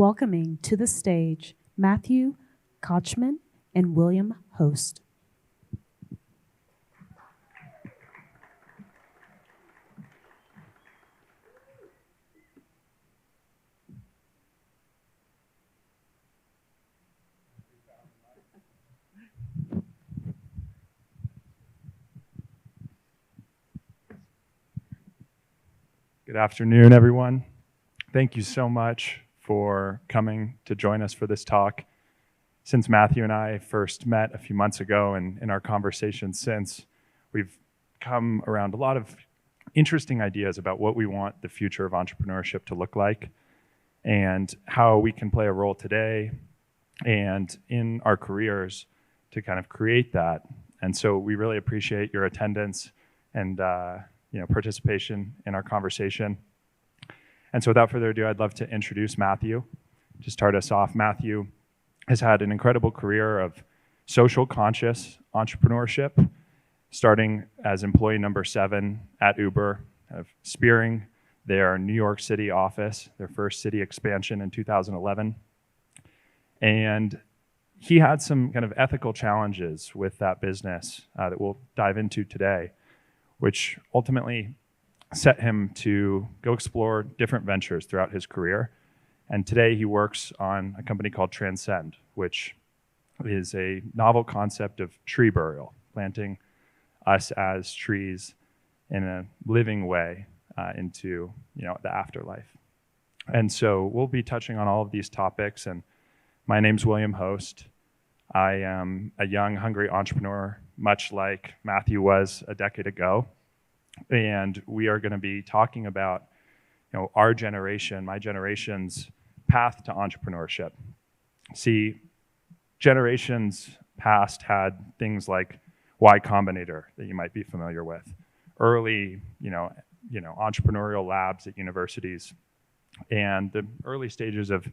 welcoming to the stage Matthew, Kochmann and William Host. Good afternoon, everyone. Thank you so much for coming to join us for this talk. Since Matthew and I first met a few months ago, and in our conversations since, we've come around a lot of interesting ideas about what we want the future of entrepreneurship to look like and how we can play a role today and in our careers to kind of create that. And so we really appreciate your attendance and participation in our conversation. And so without further ado, I'd love to introduce Matthew. To start us off, Matthew has had an incredible career of social conscious entrepreneurship, starting as employee number 7 at Uber, kind of spearing their New York City office, their first city expansion in 2011. And he had some kind of ethical challenges with that business that we'll dive into today, which ultimately set him to go explore different ventures throughout his career. And today he works on a company called Transcend, which is a novel concept of tree burial, planting us as trees in a living way into the afterlife. And so we'll be touching on all of these topics. And my name's William Host. I am a young, hungry entrepreneur, much like Matthew was a decade ago. And we are going to be talking about, our generation, my generation's path to entrepreneurship. See, generations past had things like Y Combinator that you might be familiar with, early, entrepreneurial labs at universities, and the early stages of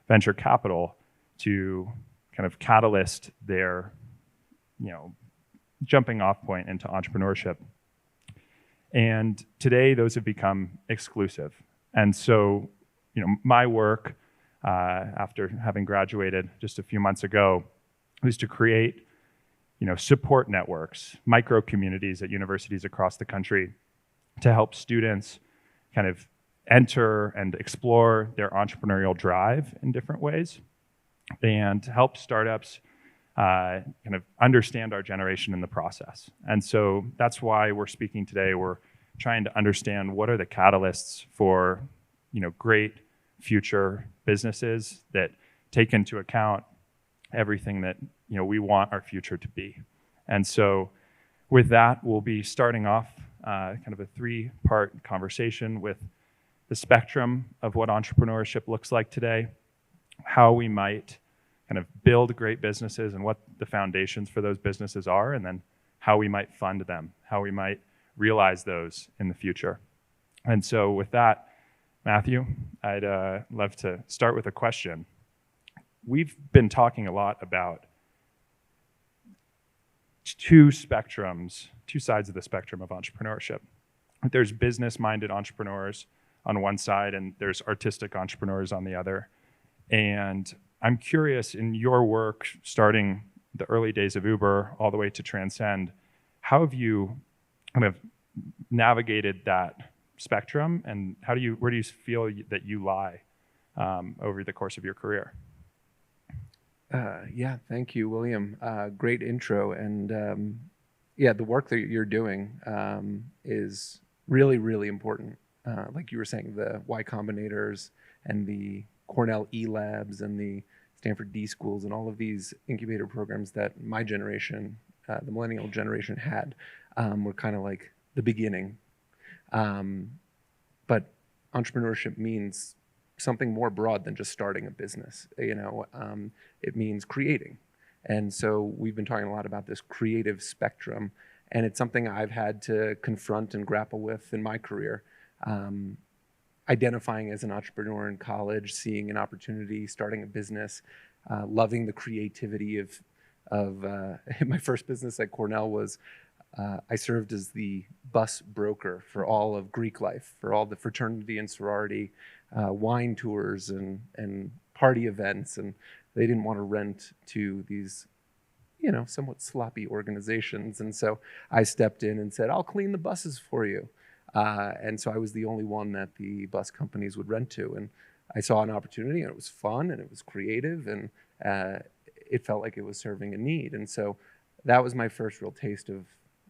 venture capital to kind of catalyst their, jumping off point into entrepreneurship. And today, those have become exclusive. And so, my work, after having graduated just a few months ago, was to create, support networks, micro communities at universities across the country to help students kind of enter and explore their entrepreneurial drive in different ways and help startups kind of understand our generation in the process. And so that's why we're speaking today. We're trying to understand what are the catalysts for, great future businesses that take into account everything that, we want our future to be. And so with that, we'll be starting off kind of a 3-part conversation with the spectrum of what entrepreneurship looks like today, how we might kind of build great businesses and what the foundations for those businesses are, and then how we might fund them, how we might realize those in the future. And so with that, Matthew, I'd love to start with a question. We've been talking a lot about two sides of the spectrum of entrepreneurship. There's business-minded entrepreneurs on one side, and there's artistic entrepreneurs on the other. And I'm curious, in your work, starting the early days of Uber all the way to Transcend, how have you kind of navigated that spectrum, and where do you feel that you lie over the course of your career? Thank you, William. Great intro. And the work that you're doing is really, really important. Like you were saying, the Y Combinators and the Cornell E-Labs and the Stanford D schools and all of these incubator programs that my generation, the millennial generation, had were kind of like the beginning. But entrepreneurship means something more broad than just starting a business. It means creating. And so we've been talking a lot about this creative spectrum, and it's something I've had to confront and grapple with in my career. Identifying as an entrepreneur in college, seeing an opportunity, starting a business, loving the creativity of my first business at Cornell was I served as the bus broker for all of Greek life, for all the fraternity and sorority wine tours and party events, and they didn't want to rent to these, somewhat sloppy organizations. And so I stepped in and said, I'll clean the buses for you. And so I was the only one that the bus companies would rent to. And I saw an opportunity, and it was fun, and it was creative, and it felt like it was serving a need. And so that was my first real taste of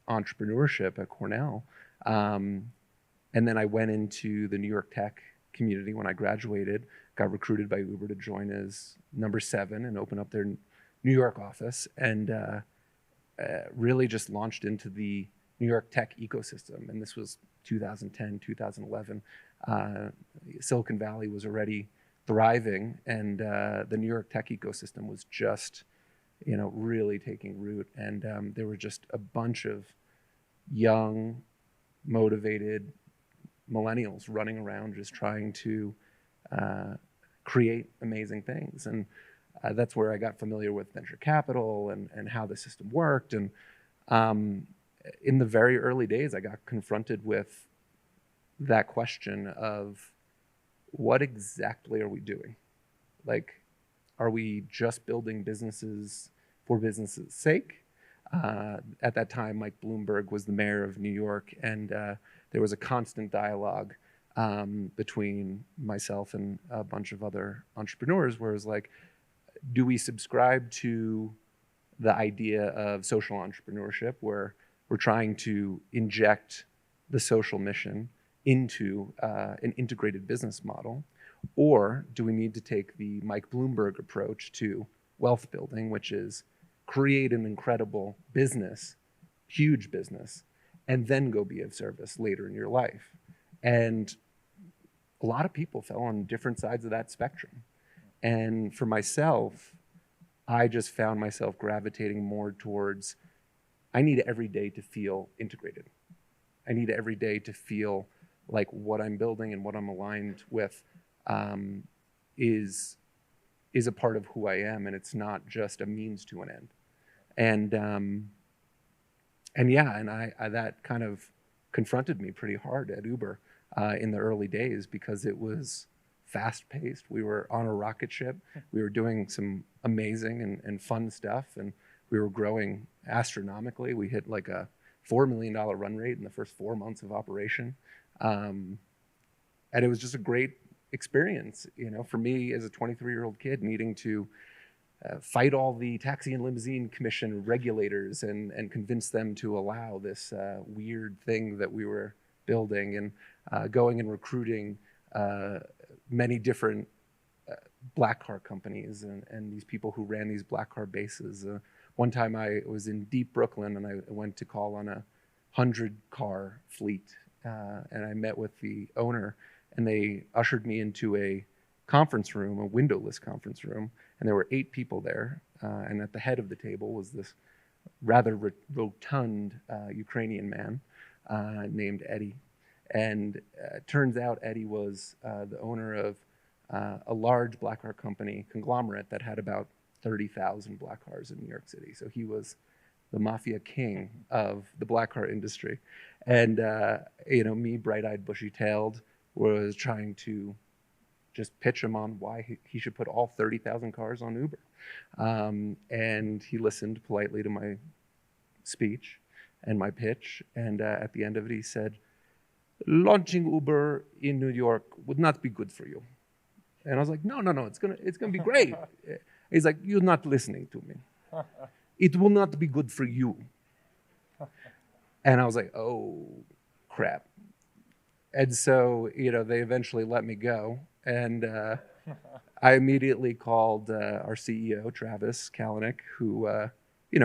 entrepreneurship at Cornell. And then I went into the New York tech community when I graduated, got recruited by Uber to join as number 7 and open up their New York office, and really just launched into the New York tech ecosystem. And this was 2010, 2011. Silicon Valley was already thriving, and the New York tech ecosystem was just, really taking root. And there were just a bunch of young, motivated millennials running around just trying to create amazing things. And that's where I got familiar with venture capital and how the system worked. And in the very early days, I got confronted with that question of, what exactly are we doing? Like, are we just building businesses for business' sake? At that time, Mike Bloomberg was the mayor of New York, and there was a constant dialogue between myself and a bunch of other entrepreneurs where it was like, do we subscribe to the idea of social entrepreneurship, where we're trying to inject the social mission into an integrated business model? Or do we need to take the Mike Bloomberg approach to wealth building, which is create an incredible business, huge business, and then go be of service later in your life? And a lot of people fell on different sides of that spectrum. And for myself, I just found myself gravitating more towards, I need every day to feel integrated. I need every day to feel like what I'm building and what I'm aligned with is a part of who I am, and it's not just a means to an end. And that kind of confronted me pretty hard at Uber in the early days, because it was fast-paced. We were on a rocket ship. We were doing some amazing and fun stuff, and we were growing astronomically. We hit like a $4 million run rate in the first 4 months of operation. And it was just a great experience, for me as a 23-year-old kid needing to fight all the taxi and limousine commission regulators and convince them to allow this weird thing that we were building, and going and recruiting many different black car companies and these people who ran these black car bases. One time I was in deep Brooklyn, and I went to call on a 100-car fleet, and I met with the owner, and they ushered me into a conference room, a windowless conference room, and there were 8 people there, and at the head of the table was this rather rotund Ukrainian man named Eddie. And turns out Eddie was the owner of a large black car company conglomerate that had about 30,000 black cars in New York City. So he was the mafia king of the black car industry. And me, bright-eyed, bushy-tailed, was trying to just pitch him on why he should put all 30,000 cars on Uber. And he listened politely to my speech and my pitch. And at the end of it, he said, "Launching Uber in New York would not be good for you." And I was like, no, it's gonna be great. He's like, "You're not listening to me. It will not be good for you." And I was like, oh, crap. And so, they eventually let me go. And I immediately called our CEO, Travis Kalanick, who,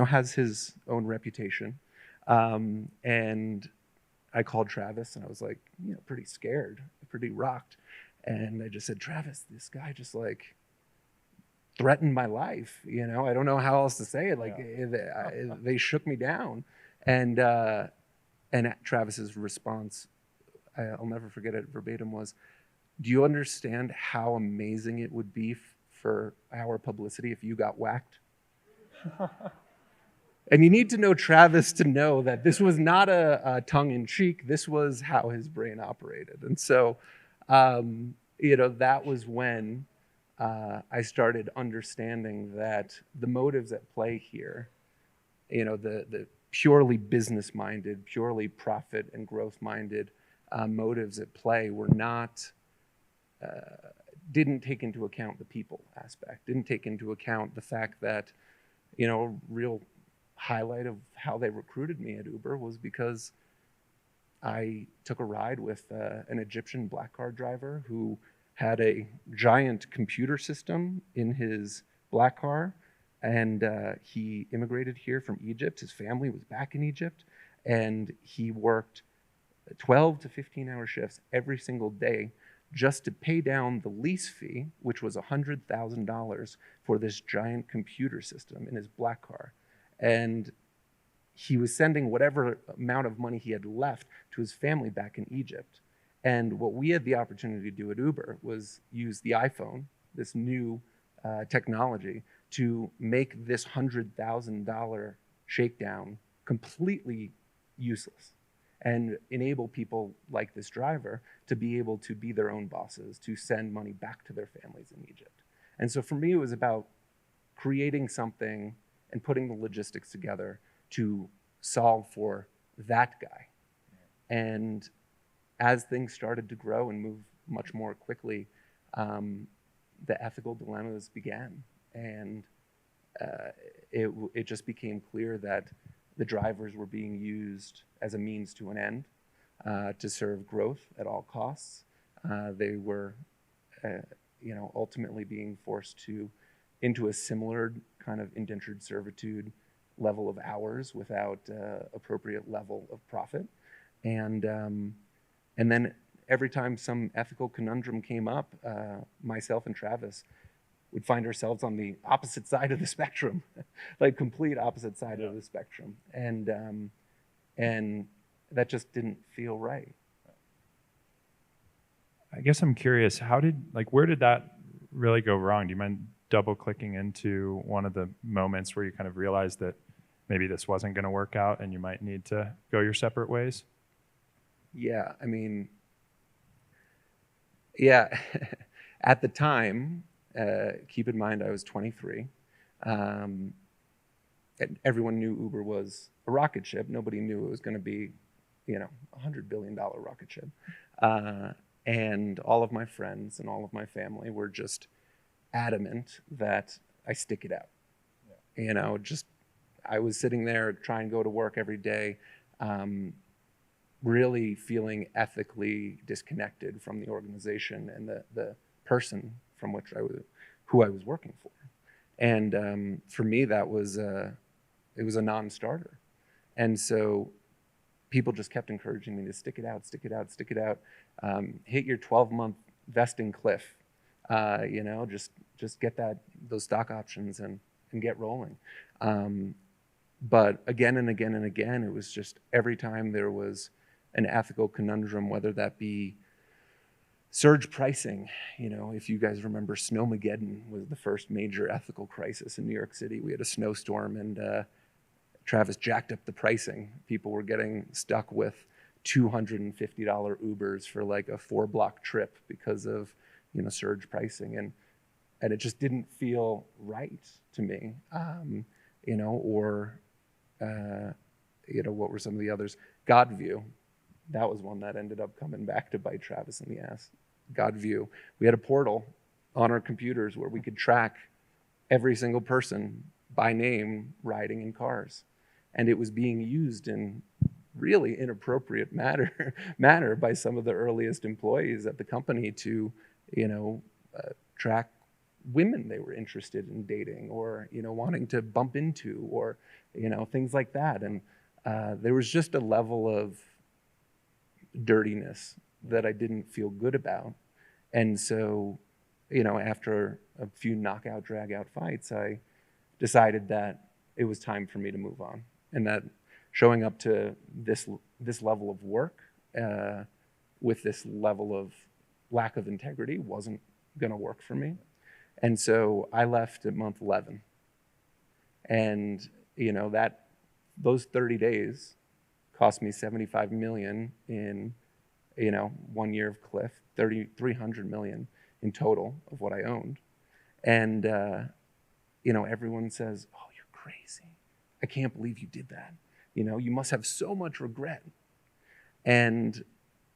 has his own reputation. And I called Travis, and I was like, pretty scared, pretty rocked. And I just said, "Travis, this guy just threatened my life. I don't know how else to say it. They shook me down." And Travis's response, I'll never forget it verbatim, was, "Do you understand how amazing it would be for our publicity if you got whacked?" And you need to know Travis to know that this was not a tongue-in-cheek. This was how his brain operated. And so, that was when I started understanding that the motives at play here, the purely business-minded, purely profit and growth-minded motives at play were not, didn't take into account the people aspect, didn't take into account the fact that, a real highlight of how they recruited me at Uber was because I took a ride with an Egyptian black car driver who had a giant computer system in his black car, and he immigrated here from Egypt. His family was back in Egypt, and he worked 12 to 15-hour shifts every single day just to pay down the lease fee, which was $100,000 for this giant computer system in his black car. And he was sending whatever amount of money he had left to his family back in Egypt. And what we had the opportunity to do at Uber was use the iPhone, this new technology, to make this $100,000 shakedown completely useless and enable people like this driver to be able to be their own bosses, to send money back to their families in Egypt. And so for me, it was about creating something and putting the logistics together to solve for that guy. And as things started to grow and move much more quickly, the ethical dilemmas began. And it just became clear that the drivers were being used as a means to an end to serve growth at all costs. They were, ultimately being forced into a similar kind of indentured servitude level of hours without appropriate level of profit. And then every time some ethical conundrum came up, myself and Travis would find ourselves on the opposite side of the spectrum, like complete opposite side of the spectrum. And that just didn't feel right. I guess I'm curious, where did that really go wrong? Do you mind double clicking into one of the moments where you kind of realized that maybe this wasn't going to work out and you might need to go your separate ways? Yeah, I mean, yeah, at the time, keep in mind I was 23. And everyone knew Uber was a rocket ship. Nobody knew it was going to be, $100 billion rocket ship. And all of my friends and all of my family were just adamant that I stick it out. Yeah. I was sitting there trying to go to work every day, really feeling ethically disconnected from the organization and the person from who I was working for. And for me, it was a non-starter. And so people just kept encouraging me to stick it out, stick it out, stick it out. Hit your 12-month vesting cliff. Just get those stock options and get rolling. But again and again and again, it was just every time there was an ethical conundrum, whether that be surge pricing. If you guys remember, Snowmageddon was the first major ethical crisis in New York City. We had a snowstorm and Travis jacked up the pricing. People were getting stuck with $250 Ubers for like a 4-block trip because of surge pricing, and it just didn't feel right to me. What were some of the others? Godview, that was one that ended up coming back to bite Travis in the ass. Godview, we had a portal on our computers where we could track every single person by name riding in cars, and it was being used in really inappropriate manner by some of the earliest employees at the company to track women they were interested in dating or wanting to bump into, or things like that. And there was just a level of dirtiness that I didn't feel good about. And so after a few knockout drag out fights, I decided that it was time for me to move on, and that showing up to this level of work with this level of lack of integrity wasn't going to work for me. And so I left at month 11. And those 30 days cost me $75 million in 1 year of cliff, $300 million in total of what I owned. And, everyone says, oh, you're crazy. I can't believe you did that. You must have so much regret. And,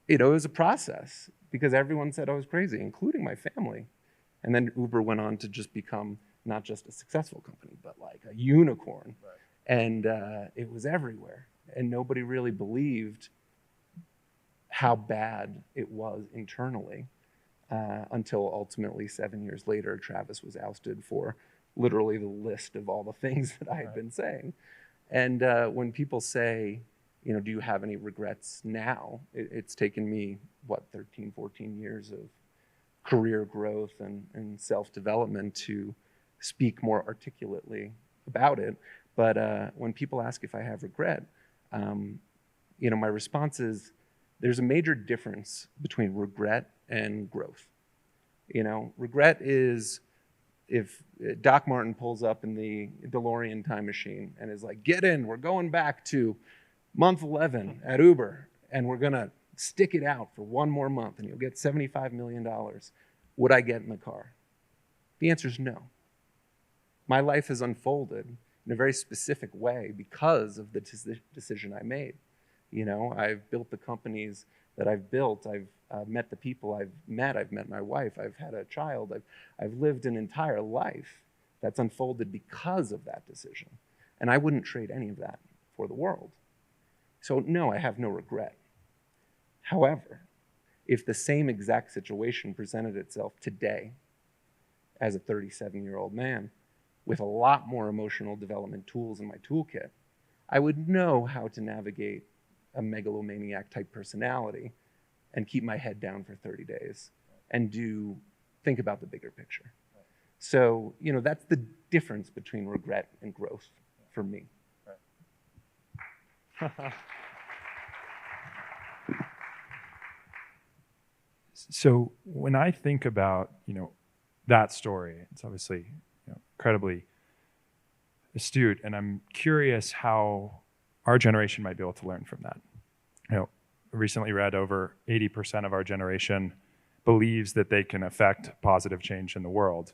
it was a process because everyone said I was crazy, including my family. And then Uber went on to just become not just a successful company, but like a unicorn. Right. And it was everywhere. And nobody really believed how bad it was internally until ultimately 7 years later, Travis was ousted for literally the list of all the things that I had been saying. And when people say, do you have any regrets now? It's taken me, 13, 14 years of career growth and self-development to speak more articulately about it. But when people ask if I have regret, my response is there's a major difference between regret and growth. Regret is if Doc Martin pulls up in the DeLorean time machine and is like, get in, we're going back to month 11 at Uber, and we're going to stick it out for one more month, and you'll get $75 million. Would I get in the car? The answer is no. My life has unfolded in a very specific way because of the decision I made. I've built the companies that I've built. I've met the people I've met my wife. I've had a child. I've lived an entire life that's unfolded because of that decision. And I wouldn't trade any of that for the world. So no, I have no regret. However, if the same exact situation presented itself today as a 37-year-old man with a lot more emotional development tools in my toolkit, I would know how to navigate a megalomaniac type personality and keep my head down for 30 days and think about the bigger picture. So, that's the difference between regret and growth for me. So when I think about, that story, it's obviously incredibly astute, and I'm curious how our generation might be able to learn from that. I recently read over 80% of our generation believes that they can affect positive change in the world.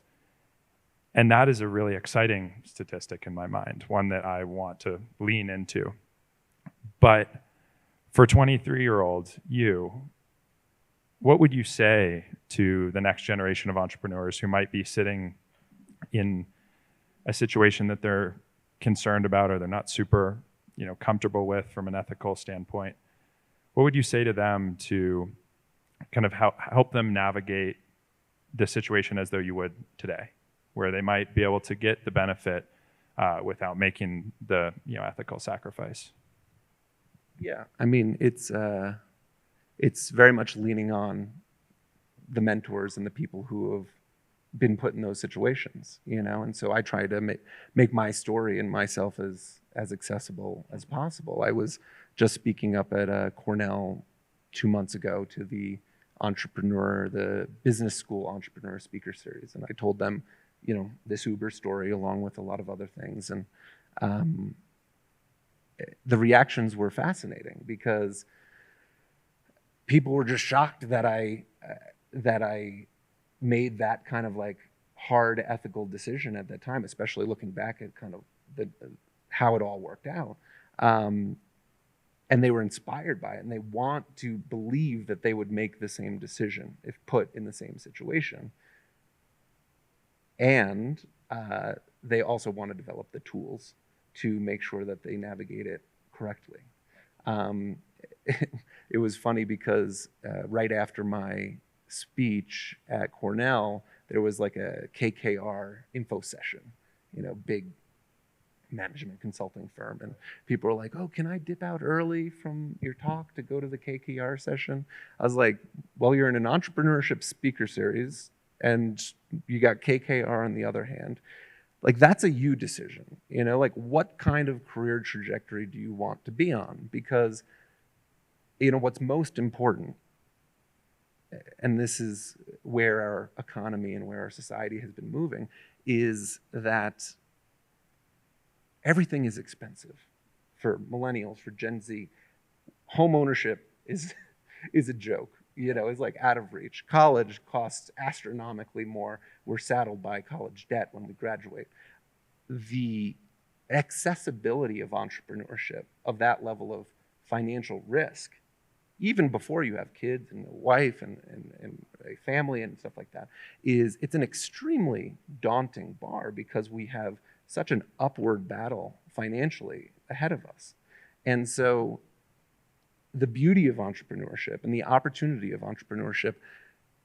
And that is a really exciting statistic in my mind, one that I want to lean into. But for 23-year-old you, what would you say to the next generation of entrepreneurs who might be sitting in a situation that they're concerned about or they're not super, comfortable with from an ethical standpoint? What would you say to them to kind of help them navigate the situation as though you would today, where they might be able to get the benefit without making the ethical sacrifice? Yeah, I mean, it's very much leaning on the mentors and the people who have been put in those situations, and so I try to make my story and myself as accessible as possible. I was just speaking up at Cornell 2 months ago to the business school entrepreneur speaker series, and I told them, this Uber story along with a lot of other things, and the reactions were fascinating because people were just shocked that I made that kind of like hard ethical decision at that time, especially looking back at kind of how it all worked out. And they were inspired by it, and they want to believe that they would make the same decision if put in the same situation. And they also want to develop the tools to make sure that they navigate it correctly. It was funny because right after my speech at Cornell, there was like a KKR info session, big management consulting firm, and people were like, oh, can I dip out early from your talk to go to the KKR session? I was like, well, you're in an entrepreneurship speaker series and you got KKR on the other hand. Like, that's a you decision, like what kind of career trajectory do you want to be on? Because what's most important, and this is where our economy and where our society has been moving, is that everything is expensive. For millennials, for Gen Z, home ownership is a joke. is like out of reach. College costs astronomically more. We're saddled by college debt when we graduate. The accessibility of entrepreneurship, of that level of financial risk, even before you have kids and a wife and a family and stuff like that, it's an extremely daunting bar because we have such an upward battle financially ahead of us. And so the beauty of entrepreneurship and the opportunity of entrepreneurship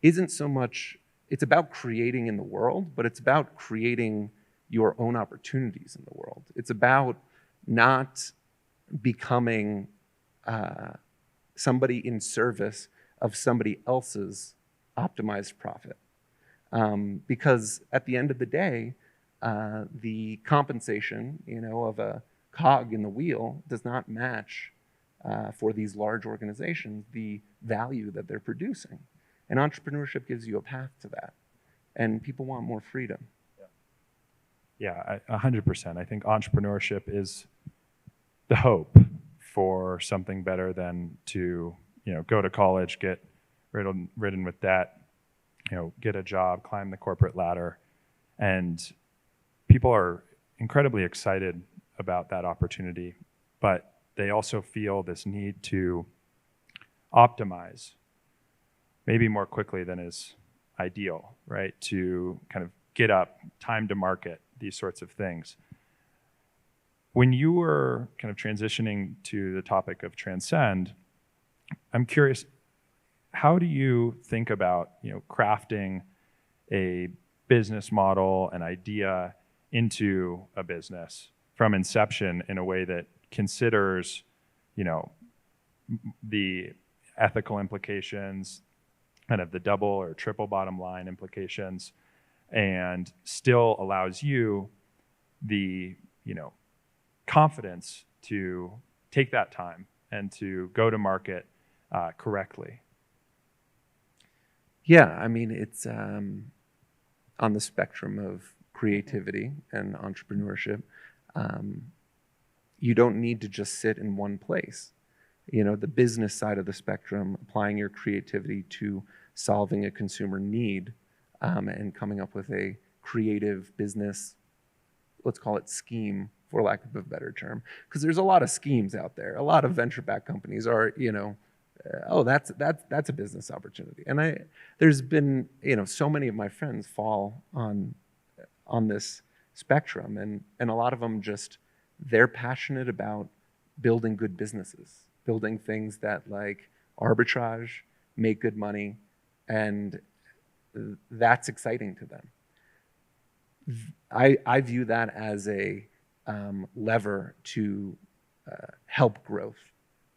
isn't so much, it's about creating in the world, but it's about creating your own opportunities in the world. It's about not becoming somebody in service of somebody else's optimized profit. Because at the end of the day, the compensation, of a cog in the wheel does not match for these large organizations the value that they're producing. And entrepreneurship gives you a path to that. And people want more freedom. Yeah, 100%. I think entrepreneurship is the hope for something better than to, go to college, get ridden with debt, get a job, climb the corporate ladder. And people are incredibly excited about that opportunity, but they also feel this need to optimize maybe more quickly than is ideal, right? To kind of get up, time to market, these sorts of things. When you were kind of transitioning to the topic of transcend, I'm curious, how do you think about, crafting a business model, an idea into a business from inception in a way that considers, the ethical implications, kind of the double or triple bottom line implications, and still allows you the, confidence to take that time and to go to market correctly? Yeah, I mean, it's on the spectrum of creativity and entrepreneurship. You don't need to just sit in one place. The business side of the spectrum, applying your creativity to solving a consumer need and coming up with a creative business, let's call it scheme, for lack of a better term, because there's a lot of schemes out there. A lot of venture-backed companies are, that's a business opportunity. And there's been, so many of my friends fall on this spectrum, and a lot of them they're passionate about building good businesses, building things that like arbitrage, make good money, and that's exciting to them. I view that as a lever to help growth.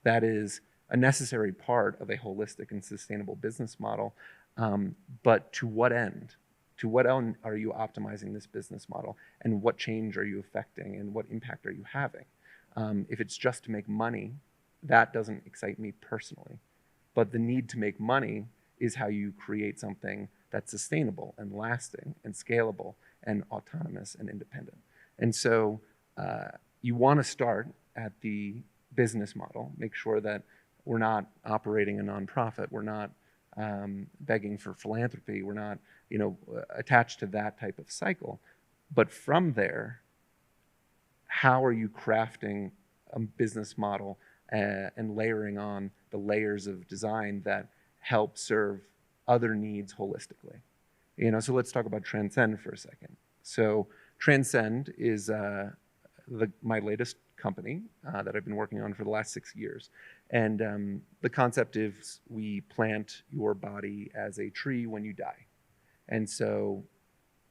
That is a necessary part of a holistic and sustainable business model. But to what end? To what end are you optimizing this business model? And what change are you affecting? And what impact are you having? If it's just to make money, that doesn't excite me personally. But the need to make money is how you create something that's sustainable and lasting and scalable and autonomous and independent. And so you want to start at the business model, make sure that we're not operating a nonprofit, we're not begging for philanthropy, we're not attached to that type of cycle. But from there, how are you crafting a business model and layering on the layers of design that help serve other needs holistically? So let's talk about Transcend for a second. So Transcend is my latest company that I've been working on for the last 6 years. And the concept is we plant your body as a tree when you die. And so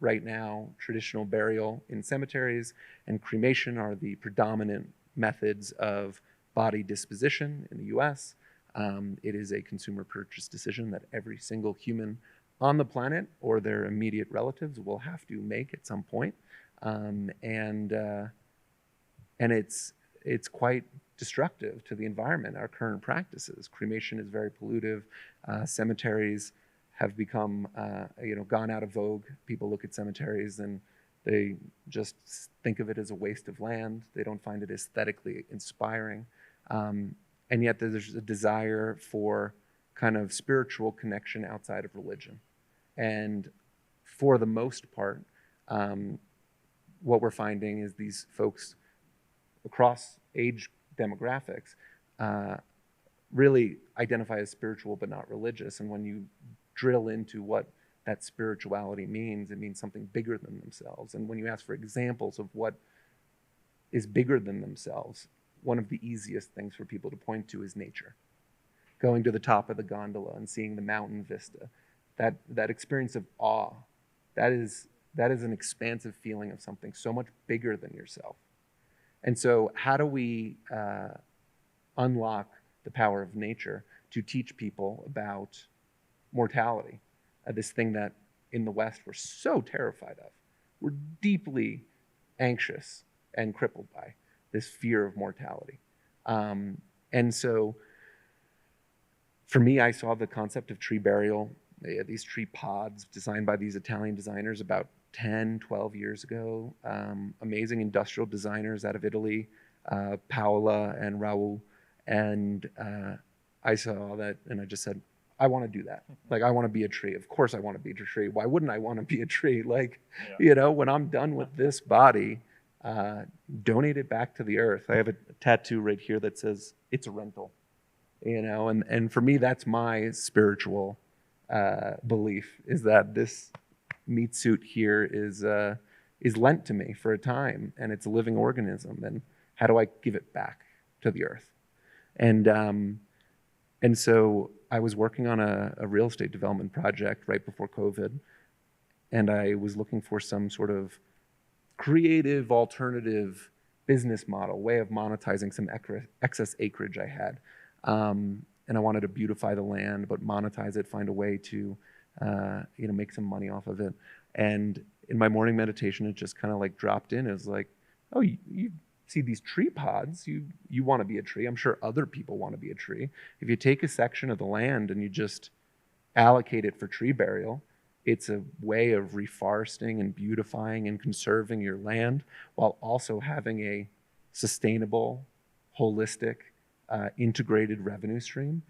right now, traditional burial in cemeteries and cremation are the predominant methods of body disposition in the US. It is a consumer purchase decision that every single human on the planet or their immediate relatives will have to make at some point. And it's quite destructive to the environment, our current practices. Cremation is very pollutive. Cemeteries have become, gone out of vogue. People look at cemeteries and they just think of it as a waste of land. They don't find it aesthetically inspiring. And yet there's a desire for kind of spiritual connection outside of religion. And for the most part, what we're finding is these folks across age demographics really identify as spiritual but not religious. And when you drill into what that spirituality means, it means something bigger than themselves. And when you ask for examples of what is bigger than themselves, one of the easiest things for people to point to is nature. Going to the top of the gondola and seeing the mountain vista, that experience of awe, that is an expansive feeling of something so much bigger than yourself. And so how do we unlock the power of nature to teach people about mortality, this thing that in the West we're so terrified of? We're deeply anxious and crippled by this fear of mortality. And so for me, I saw the concept of tree burial, these tree pods designed by these Italian designers about 10, 12 years ago. Amazing industrial designers out of Italy, Paola and Raul. And I saw that and I just said, I want to do that. Like, I want to be a tree. Of course I want to be a tree. Why wouldn't I want to be a tree? Like, you know, when I'm done with this body, donate it back to the earth. I have a tattoo right here that says, it's a rental. You know, and for me, that's my spiritual belief, is that this meat suit here is lent to me for a time, and it's a living organism. And how do I give it back to the earth? And so I was working on a real estate development project right before COVID, and I was looking for some sort of creative alternative business model, way of monetizing some excess acreage I had. And I wanted to beautify the land, but monetize it, find a way to, make some money off of it. And in my morning meditation, it just kind of like dropped in. It was like, oh, you see these tree pods, you want to be a tree. I'm sure other people want to be a tree. If you take a section of the land and you just allocate it for tree burial, it's a way of reforesting and beautifying and conserving your land while also having a sustainable, holistic, integrated revenue stream.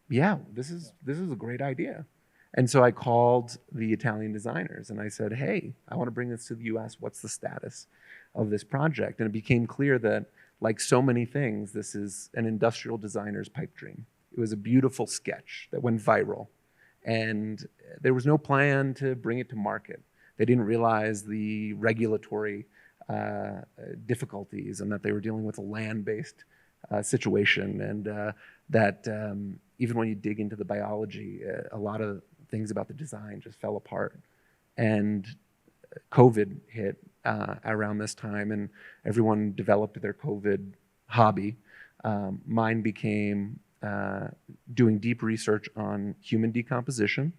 This is a great idea. And so I called the Italian designers and I said, hey, I want to bring this to the US. What's the status of this project? And it became clear that, like so many things, this is an industrial designer's pipe dream. It was a beautiful sketch that went viral. And there was no plan to bring it to market. They didn't realize the regulatory difficulties and that they were dealing with a land-based situation, and that even when you dig into the biology, a lot of things about the design just fell apart. And COVID hit around this time, and everyone developed their COVID hobby. Mine became doing deep research on human decomposition,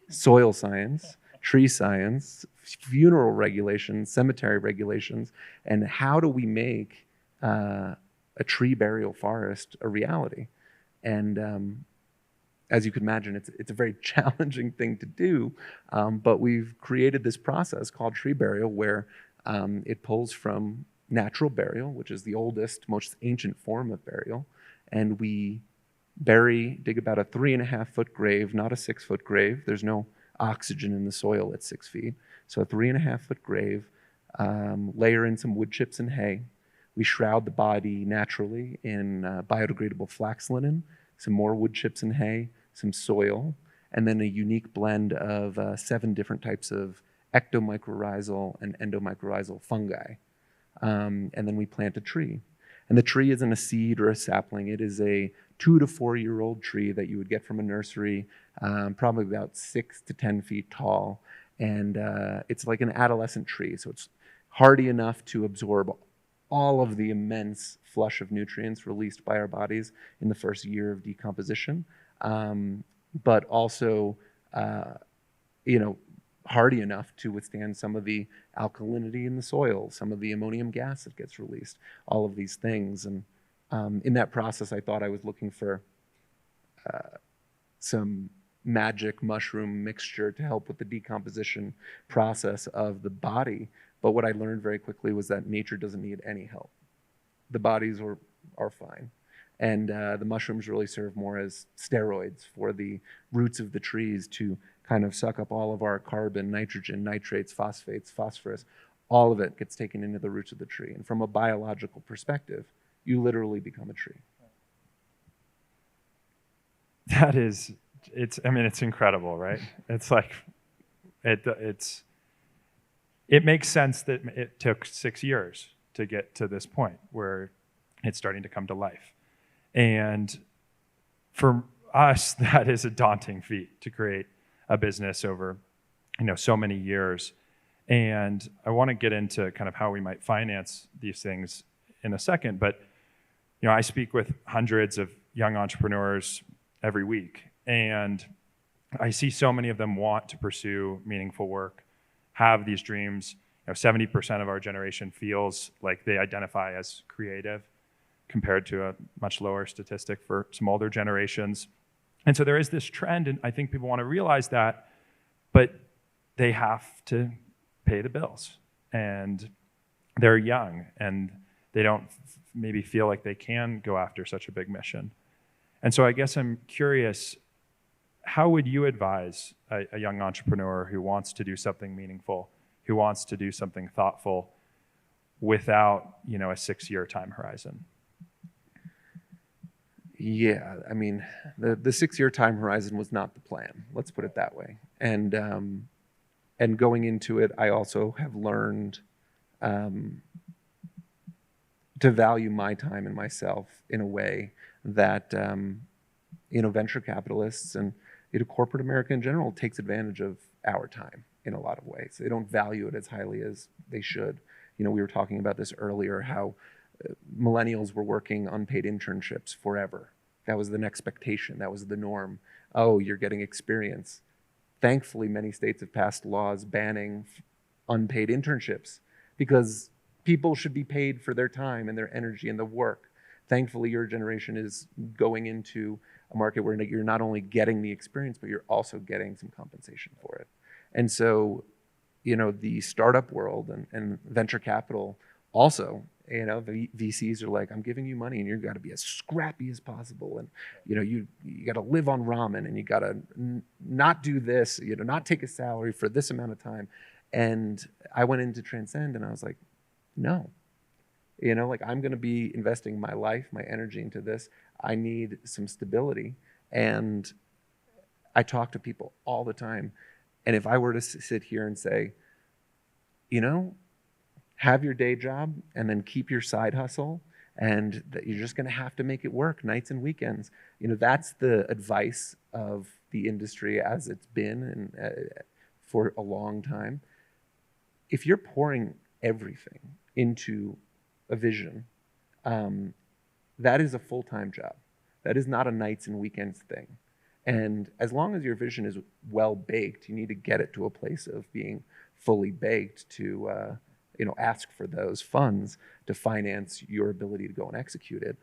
soil science, tree science, funeral regulations, cemetery regulations, and how do we make a tree burial forest a reality. And as you can imagine, it's a very challenging thing to do, but we've created this process called tree burial where it pulls from natural burial, which is the oldest, most ancient form of burial, and we dig about a 3.5-foot grave, not a 6-foot grave. There's no oxygen in the soil at 6 feet. So a 3.5-foot grave, layer in some wood chips and hay. We shroud the body naturally in biodegradable flax linen, some more wood chips and hay, some soil, and then a unique blend of 7 different types of ectomycorrhizal and endomycorrhizal fungi. And then we plant a tree. And the tree isn't a seed or a sapling. It is a 2 to 4 year old tree that you would get from a nursery, probably about 6 to 10 feet tall. And it's like an adolescent tree. So it's hardy enough to absorb all of the immense flush of nutrients released by our bodies in the first year of decomposition, but also, hardy enough to withstand some of the alkalinity in the soil, some of the ammonium gas that gets released, all of these things. And in that process, I thought I was looking for some magic mushroom mixture to help with the decomposition process of the body. But what I learned very quickly was that nature doesn't need any help. The bodies are fine. And the mushrooms really serve more as steroids for the roots of the trees to kind of suck up all of our carbon, nitrogen, nitrates, phosphates, phosphorus. All of it gets taken into the roots of the tree. And from a biological perspective, you literally become a tree. That is, it's incredible, right? It's like, it makes sense that it took 6 years to get to this point where it's starting to come to life. And for us, that is a daunting feat to create a business over, so many years. And I want to get into kind of how we might finance these things in a second. But, I speak with hundreds of young entrepreneurs every week, and I see so many of them want to pursue meaningful work, have these dreams. 70% of our generation feels like they identify as creative, compared to a much lower statistic for some older generations. And so there is this trend, and I think people want to realize that, but they have to pay the bills. And they're young, and they don't maybe feel like they can go after such a big mission. And so I guess I'm curious, how would you advise a young entrepreneur who wants to do something meaningful, who wants to do something thoughtful without, a 6-year time horizon? Yeah, I mean, the 6-year time horizon was not the plan. Let's put it that way. And going into it, I also have learned to value my time and myself in a way that venture capitalists and corporate America in general takes advantage of our time in a lot of ways. They don't value it as highly as they should. We were talking about this earlier, how millennials were working unpaid internships forever. That was an expectation. That was the norm. Oh, you're getting experience. Thankfully, many states have passed laws banning unpaid internships because people should be paid for their time and their energy and the work. Thankfully, your generation is going into a market where you're not only getting the experience, but you're also getting some compensation for it. And so, the startup world and venture capital also, the VCs are like, I'm giving you money and you've got to be as scrappy as possible. And, you got to live on ramen and you got to not do this, not take a salary for this amount of time. And I went into Transcend and I was like, no, I'm going to be investing my life, my energy into this. I need some stability. And I talk to people all the time. And if I were to sit here and say, have your day job and then keep your side hustle, and that you're just going to have to make it work nights and weekends. That's the advice of the industry as it's been and for a long time. If you're pouring everything into a vision, that is a full-time job. That is not a nights and weekends thing. And as long as your vision is well baked, you need to get it to a place of being fully baked to ask for those funds to finance your ability to go and execute it.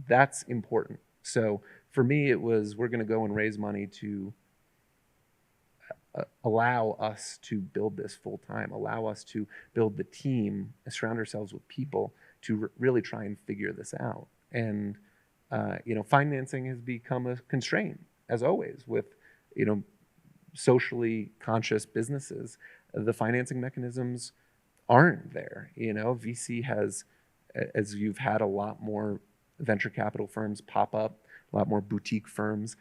That's important. So for me, it was, we're going to go and raise money to allow us to build this full time, allow us to build the team, surround ourselves with people to really try and figure this out. And financing has become a constraint, as always, with socially conscious businesses. The financing mechanisms aren't there. VC has, as you've had a lot more venture capital firms pop up, a lot more boutique firms.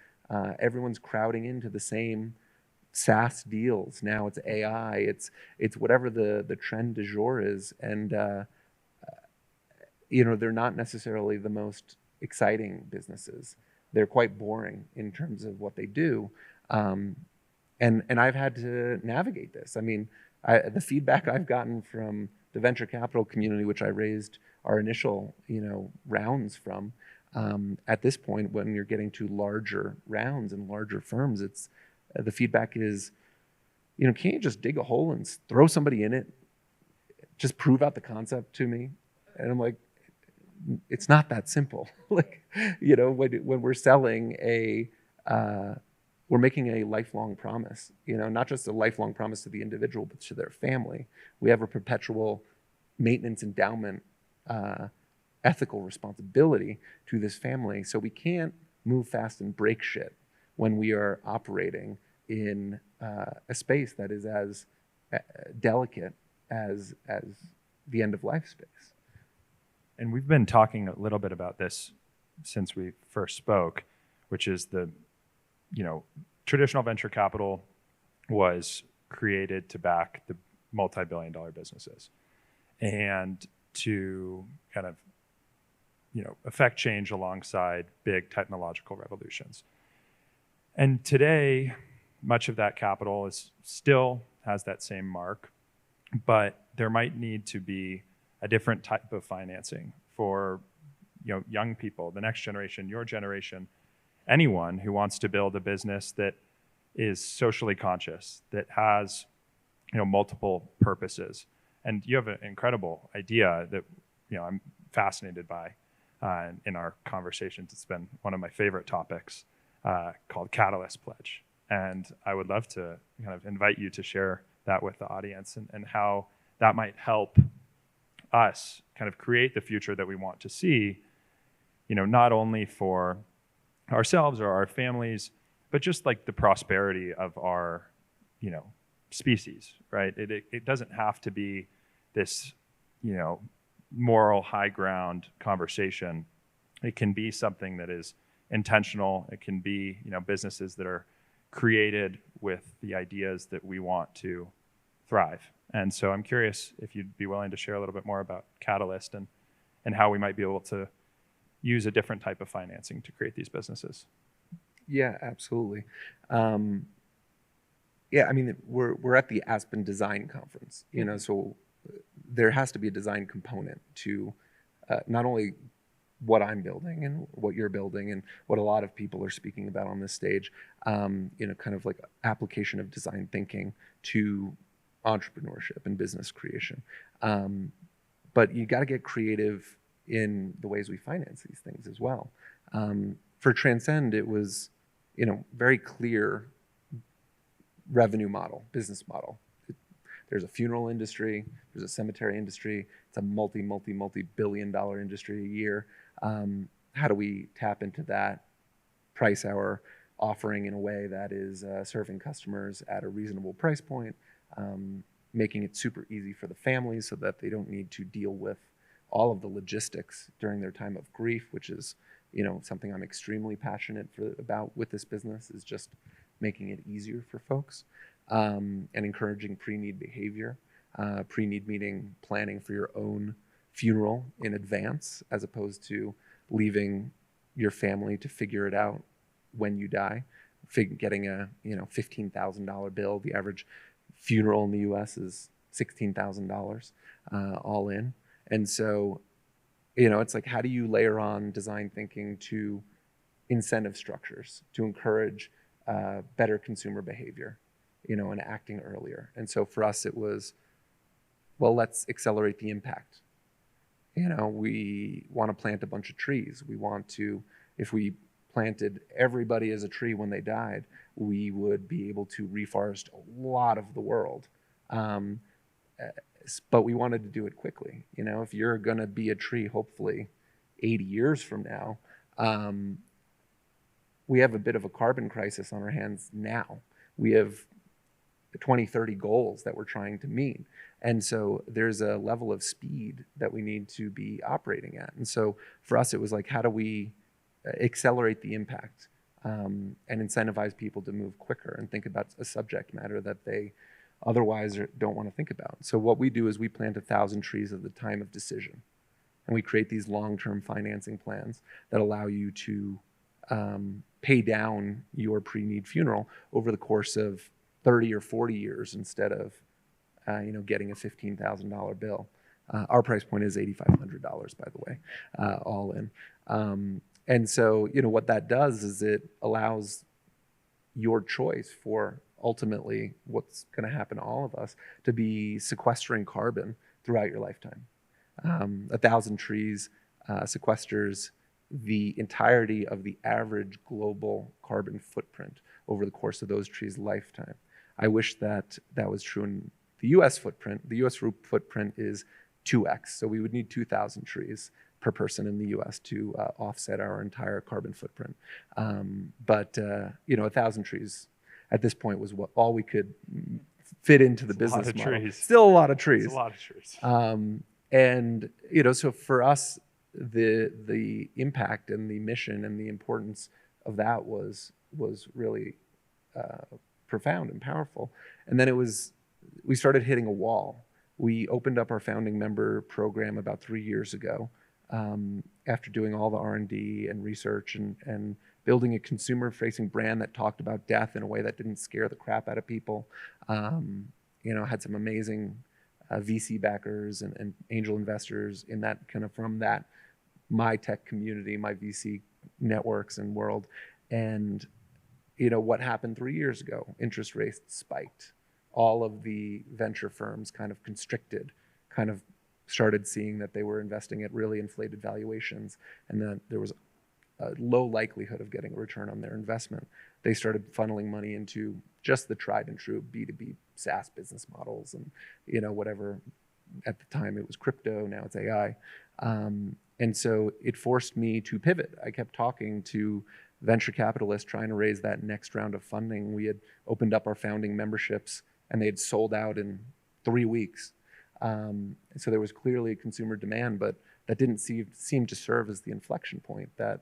Everyone's crowding into the same SaaS deals. Now it's AI, it's whatever the trend du jour is. And, they're not necessarily the most exciting businesses. They're quite boring in terms of what they do. And I've had to navigate this. I mean, the feedback I've gotten from the venture capital community, which I raised our initial, rounds from, at this point, when you're getting to larger rounds and larger firms, the feedback is, can't you just dig a hole and throw somebody in it? Just prove out the concept to me. And I'm like, it's not that simple. When we're selling we're making a lifelong promise, not just a lifelong promise to the individual, but to their family. We have a perpetual maintenance endowment ethical responsibility to this family. So we can't move fast and break shit when we are operating in a space that is as delicate as the end of life space. And we've been talking a little bit about this since we first spoke, which is traditional venture capital was created to back the multi-billion-dollar businesses and to kind of, affect change alongside big technological revolutions. And today, much of that capital still has that same mark, but there might need to be a different type of financing for young people, the next generation, your generation, anyone who wants to build a business that is socially conscious, that has multiple purposes. And you have an incredible idea that I'm fascinated by in our conversations. It's been one of my favorite topics, called Catalyst Pledge. And I would love to kind of invite you to share that with the audience and how that might help us kind of create the future that we want to see, not only for ourselves or our families, but just like the prosperity of our, species, right? It doesn't have to be this, moral high ground conversation. It can be something that is intentional. It can be, businesses that are created with the ideas that we want to thrive. And so I'm curious if you'd be willing to share a little bit more about Catalyst and how we might be able to use a different type of financing to create these businesses. Yeah, absolutely. Yeah, I mean, we're at the Aspen Design Conference, so there has to be a design component to not only what I'm building and what you're building and what a lot of people are speaking about on this stage, kind of like application of design thinking to entrepreneurship and business creation. But you got to get creative in the ways we finance these things as well. For Transcend, it was, very clear revenue model, business model. There's a funeral industry, there's a cemetery industry. It's a multi-billion-dollar industry a year. How do we tap into that, price our offering in a way that is serving customers at a reasonable price point, making it super easy for the families so that they don't need to deal with all of the logistics during their time of grief, which is, something I'm extremely passionate about with this business, is just making it easier for folks, and encouraging pre-need behavior. Pre-need meaning planning for your own funeral in advance, as opposed to leaving your family to figure it out when you die. Getting a $15,000 bill. The average funeral in the U.S. is $16,000 all in. And so, it's like, how do you layer on design thinking to incentive structures to encourage better consumer behavior, and acting earlier? And so for us, it was, well, let's accelerate the impact. We want to plant a bunch of trees. We want to, if we planted everybody as a tree when they died, we would be able to reforest a lot of the world. But we wanted to do it quickly. If you're going to be a tree, hopefully 80 years from now, we have a bit of a carbon crisis on our hands now. We have 2030 goals that we're trying to meet. And so there's a level of speed that we need to be operating at. And so for us, it was like, how do we accelerate the impact and incentivize people to move quicker and think about a subject matter that they otherwise don't want to think about? So what we do is we plant 1,000 trees at the time of decision. And we create these long-term financing plans that allow you to pay down your pre-need funeral over the course of 30 or 40 years instead of getting a $15,000 bill. Our price point is $8,500, by the way, all in. And so, what that does is it allows your choice for ultimately what's going to happen to all of us to be sequestering carbon throughout your lifetime. 1,000 trees sequesters the entirety of the average global carbon footprint over the course of those trees' lifetime. I wish that was true in the U.S. footprint. The U.S. footprint is 2x. So we would need 2,000 trees per person in the U.S. to offset our entire carbon footprint. But 1,000 trees at this point was all we could fit into the business model. Trees. Still a lot of trees. It's a lot of trees. And so for us, the impact and the mission and the importance of that was really profound and powerful. And then we started hitting a wall. We opened up our founding member program about 3 years ago, after doing all the R&D and research and building a consumer-facing brand that talked about death in a way that didn't scare the crap out of people. Had some amazing VC backers and angel investors in that from that my tech community, my VC networks and world. And what happened 3 years ago? Interest rates spiked. All of the venture firms kind of constricted, kind of started seeing that they were investing at really inflated valuations, and that there was a low likelihood of getting a return on their investment. They started funneling money into just the tried and true B2B SaaS business models and, whatever. At the time it was crypto, now it's AI. And so it forced me to pivot. I kept talking to venture capitalists trying to raise that next round of funding. We had opened up our founding memberships and they had sold out in 3 weeks. So there was clearly consumer demand, but that didn't seem to serve as the inflection point that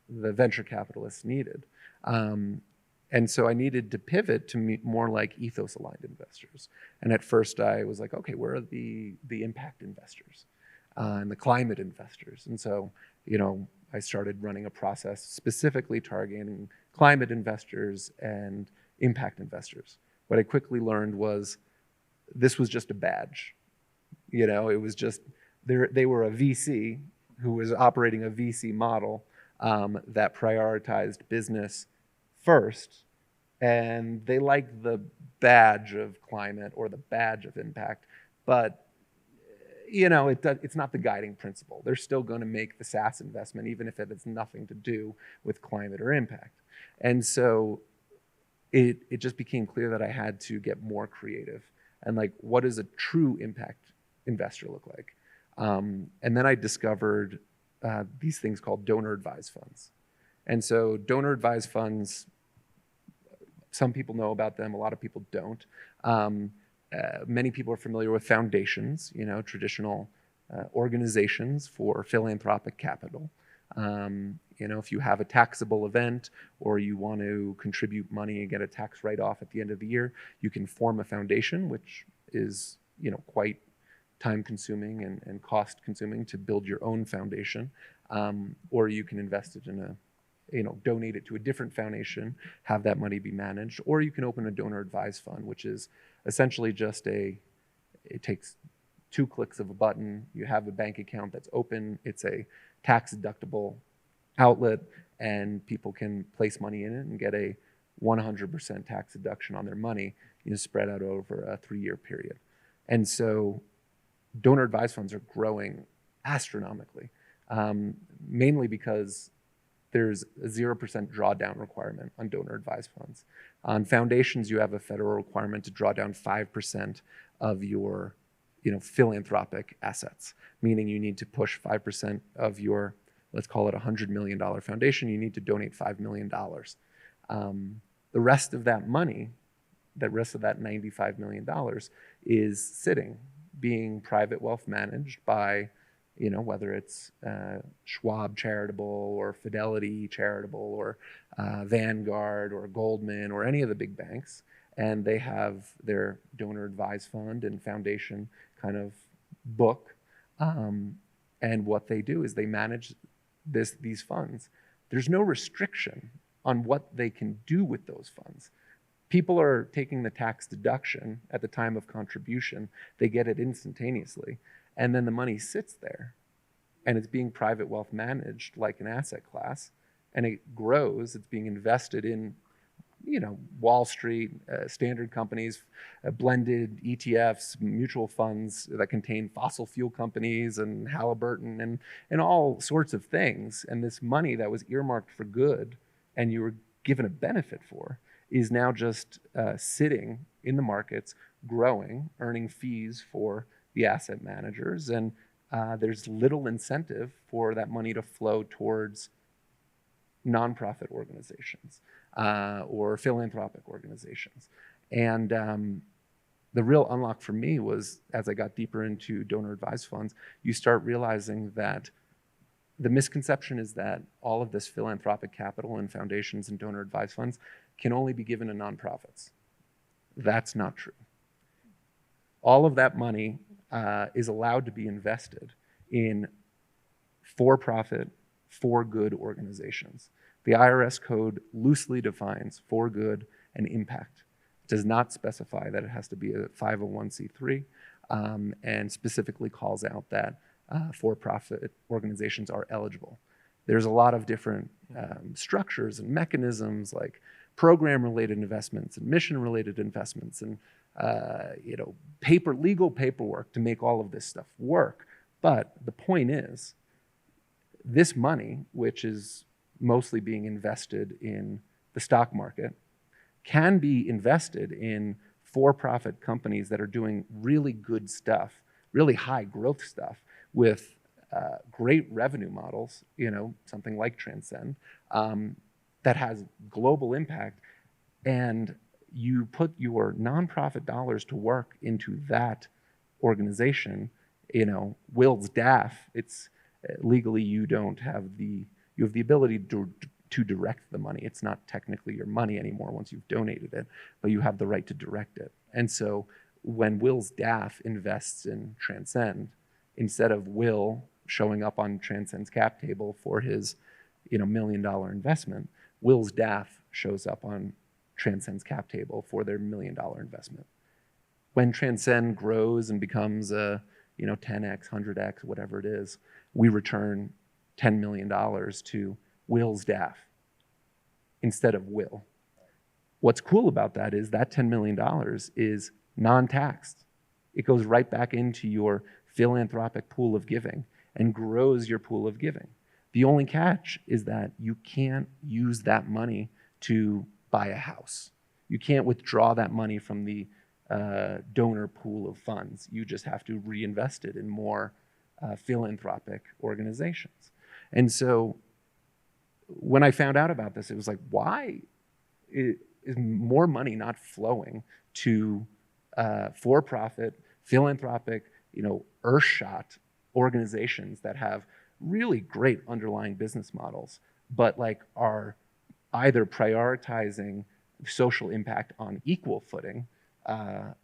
the venture capitalists needed. And so I needed to pivot to meet more like ethos-aligned investors. And at first I was like, okay, where are the impact investors and the climate investors? And so, I started running a process specifically targeting climate investors and impact investors. What I quickly learned was this was just a badge. It was just, they were a VC who was operating a VC model that prioritized business first, and they liked the badge of climate or the badge of impact, but it's not the guiding principle. They're still going to make the SaaS investment even if it has nothing to do with climate or impact. And so it just became clear that I had to get more creative and what does a true impact investor look like? And then I discovered these things called donor advised funds. And so donor advised funds, some people know about them, a lot of people don't. Many people are familiar with foundations, traditional organizations for philanthropic capital. If you have a taxable event or you want to contribute money and get a tax write-off at the end of the year, you can form a foundation, which is, quite time-consuming and cost-consuming to build your own foundation, or you can invest it in donate it to a different foundation, have that money be managed, or you can open a donor-advised fund, which is essentially just it takes 2 clicks of a button. You have a bank account that's open. It's a tax-deductible outlet, and people can place money in it and get a 100% tax deduction on their money, spread out over a 3-year period. And so donor-advised funds are growing astronomically, mainly because there's a 0% drawdown requirement on donor-advised funds. On foundations, you have a federal requirement to draw down 5% of your, philanthropic assets, meaning you need to push 5% of your, let's call it $100 million foundation, you need to donate $5 million. The rest of that money, the rest of that $95 million is sitting, being private wealth managed by, whether it's Schwab Charitable or Fidelity Charitable or Vanguard or Goldman or any of the big banks. And they have their donor advised fund and foundation kind of book. And what they do is they manage these funds. There's no restriction on what they can do with those funds. People are taking the tax deduction at the time of contribution. They get it instantaneously. And then the money sits there and it's being private wealth managed like an asset class, and it grows. It's being invested in, Wall Street, standard companies, blended ETFs, mutual funds that contain fossil fuel companies and Halliburton and all sorts of things. And this money that was earmarked for good and you were given a benefit for is now just sitting in the markets, growing, earning fees for the asset managers, and there's little incentive for that money to flow towards nonprofit organizations or philanthropic organizations. And the real unlock for me was, as I got deeper into donor advised funds, you start realizing that the misconception is that all of this philanthropic capital and foundations and donor advised funds can only be given to nonprofits. That's not true. All of that money is allowed to be invested in for-profit, for-good organizations. The IRS code loosely defines for good and impact. It does not specify that it has to be a 501c3, and specifically calls out that for-profit organizations are eligible. There's a lot of different structures and mechanisms, like program-related investments and mission-related investments, and legal paperwork to make all of this stuff work. But the point is, this money, which is mostly being invested in the stock market, can be invested in for-profit companies that are doing really good stuff, really high growth stuff, with great revenue models, something like Transcend, that has global impact. And you put your nonprofit dollars to work into that organization. Will's DAF, it's legally you have the ability to direct the money. It's not technically your money anymore once you've donated it, but you have the right to direct it. And so when Will's DAF invests in Transcend, instead of Will showing up on Transcend's cap table for his $1 million investment, Will's DAF shows up on Transcend's cap table for their $1 million investment. When Transcend grows and becomes a 10x, 100x, whatever it is, we return $10 million to Will's DAF instead of Will. What's cool about that is that $10 million is non-taxed. It goes right back into your philanthropic pool of giving and grows your pool of giving. The only catch is that you can't use that money to buy a house. You can't withdraw that money from the donor pool of funds. You just have to reinvest it in more philanthropic organizations. And so when I found out about this, it was like, why is more money not flowing to for-profit, philanthropic, earthshot organizations that have really great underlying business models, but are either prioritizing social impact on equal footing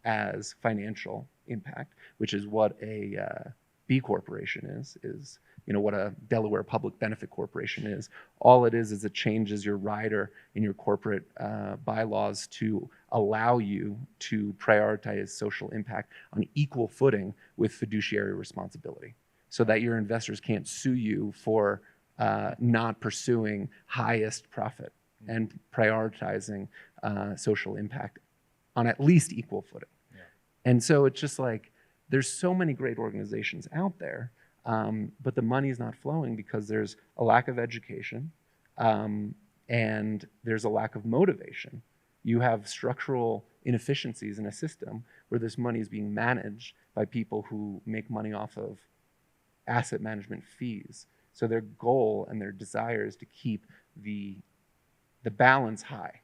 as financial impact, which is what a B corporation is what a Delaware public benefit corporation is. All it is it changes your rider in your corporate bylaws to allow you to prioritize social impact on equal footing with fiduciary responsibility, so that your investors can't sue you for not pursuing highest profit and prioritizing social impact on at least equal footing. Yeah. And so it's just there's so many great organizations out there, but the money is not flowing because there's a lack of education and there's a lack of motivation. You have structural inefficiencies in a system where this money is being managed by people who make money off of asset management fees. So their goal and their desire is to keep the balance high,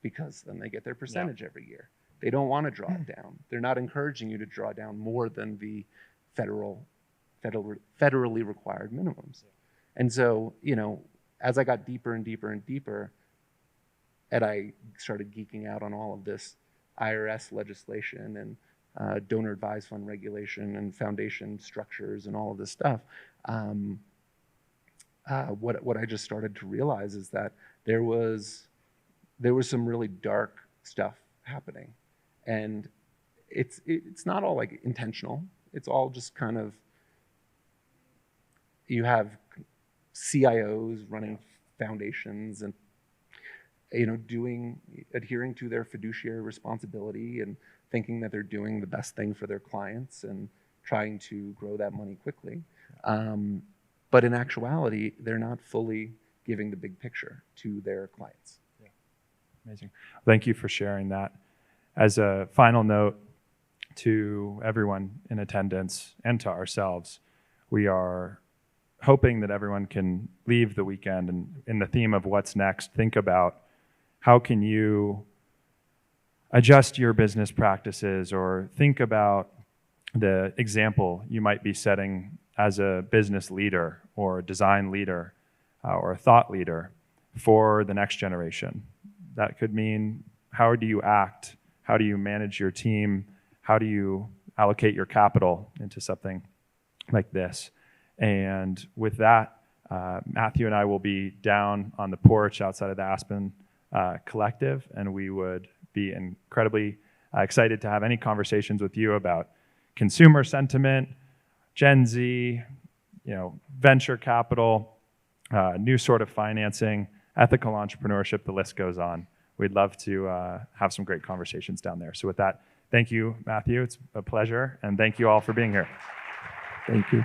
because then they get their percentage every year. They don't want to draw it down. They're not encouraging you to draw down more than the federally required minimums. And so, as I got deeper and deeper and deeper, and I started geeking out on all of this IRS legislation and donor advised fund regulation and foundation structures and all of this stuff, what I just started to realize is that there was some really dark stuff happening, and it's not all intentional. It's all just kind of, you have CIOs running foundations and adhering to their fiduciary responsibility and thinking that they're doing the best thing for their clients and trying to grow that money quickly. But in actuality, they're not fully giving the big picture to their clients. Yeah. Amazing. Thank you for sharing that. As a final note, to everyone in attendance and to ourselves, we are hoping that everyone can leave the weekend and in the theme of what's next, think about how can you adjust your business practices, or think about the example you might be setting as a business leader or a design leader or a thought leader for the next generation. That could mean, how do you act? How do you manage your team? How do you allocate your capital into something like this? And with that, Matthew and I will be down on the porch outside of the Aspen Collective, and we would be incredibly excited to have any conversations with you about consumer sentiment, Gen Z, venture capital, new sort of financing, ethical entrepreneurship, the list goes on. We'd love to have some great conversations down there. So with that, thank you, Matthew. It's a pleasure, and thank you all for being here. Thank you.